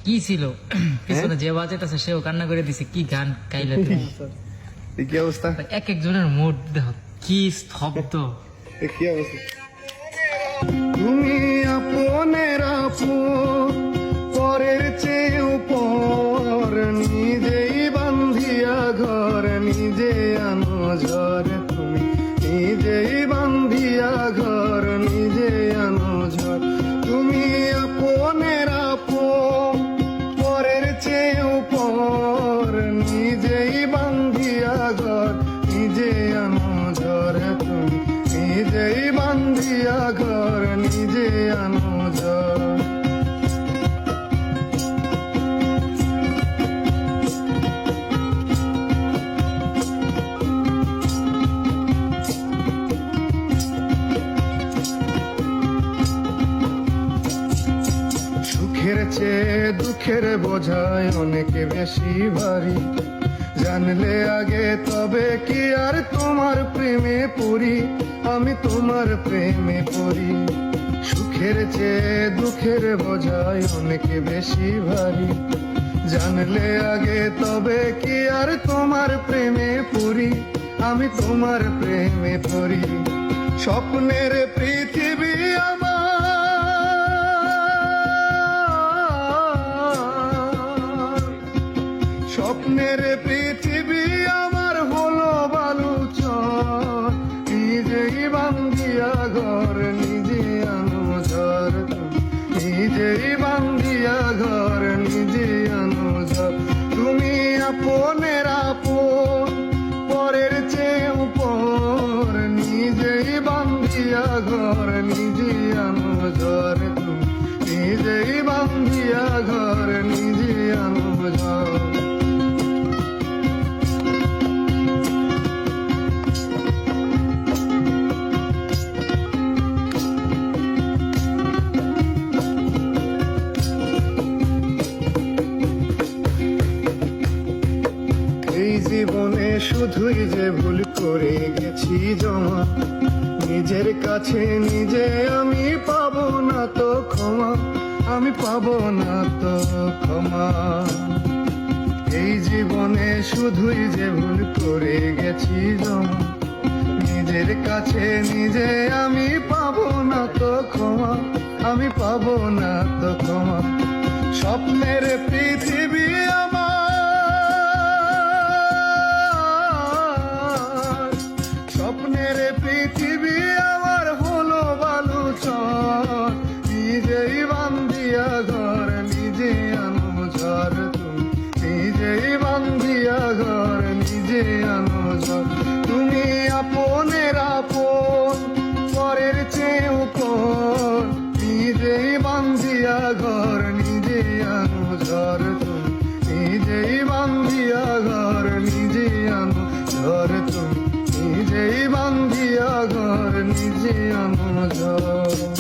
কি ছিল পিছনে যে বাজেটাছে সেও কান্না করে দিছে। কি গান গাইলে তুমি? কি অবস্থা? এক একজনের মুড দেখো কি স্তব্ধ। কি অবস্থা? তুমি আপনের আপন, পরের চেয়েও পর, নিজেই বান্ধিয়া ঘর, নিজে আনো ঝড়। তুমি নিজেই বান্ধিয়া ঘর, নিজে আনো ঝড়। তুমি আপনের আপন, পরের চেয়েও পর, নিজেই বান্ধিয়া ঘর, নিজে আনো ঝড়। তুমি নিজেই বান্ধিয়া ঘর, নিজে আনো ঝড়। সুখের চেয়ে দুঃখের বোঝায় অনেক বেশি ভারী, জানলে আগে তবে কি আর তোমার প্রেমে পড়ি, আমি তোমার প্রেমে পড়ি। সুখের চেয়ে দুঃখের বোঝায় অনেক বেশি ভারী, জানলে আগে তবে কি আর তোমার প্রেমে পড়ি, আমি তোমার প্রেমে পড়ি। স্বপ্নের পৃথিবী আমার, স্বপ্নের পৃথিবী আমার হলো বালুচর, নিজেই বান্ধিয়া ঘর, নিজে আনো ঝড়। নিজেই বান্ধিয়া ঘর, নিজে আনো ঝড়। তুমি আপনের আপন, পরের চেয়েও পর, নিজেই বান্ধিয়া ঘর, নিজে আনো ঝড়। তুমি নিজেই বান্ধিয়া ঘর, নিজে আনো ঝড়। এই জীবনে শুধুই যে ভুল করে গেছি জমা, নিজের কাছে নিজে আমি পাবো না তো ক্ষমা, আমি পাবো না তো ক্ষমা। এই জীবনে শুধুই যে ভুল করে গেছি জমা, নিজের কাছে নিজে আমি পাবো না তো ক্ষমা, আমি পাবো না তো ক্ষমা। স্বপ্নের পৃথিবী আমার, স্বপ্নের পৃথিবী আমার হলো বালুচর, নিজেই বান্ধিয়া ঘর, নিজে আনো ঝড়। তুমি নিজেই বান্ধিয়া ঘর, নিজে আনো ঝড়। তুমি আপনের আপন, পরের চেয়েও পর, নিজেই বান্ধিয়া ঘর, নিজে আনো ঝড়। তুমি নিজেই বান্ধিয়া ঘর, নিজে আনো ঝড়। তুমি নিজেই বান্ধিয়া ঘর, নিজে আনো ঝড়।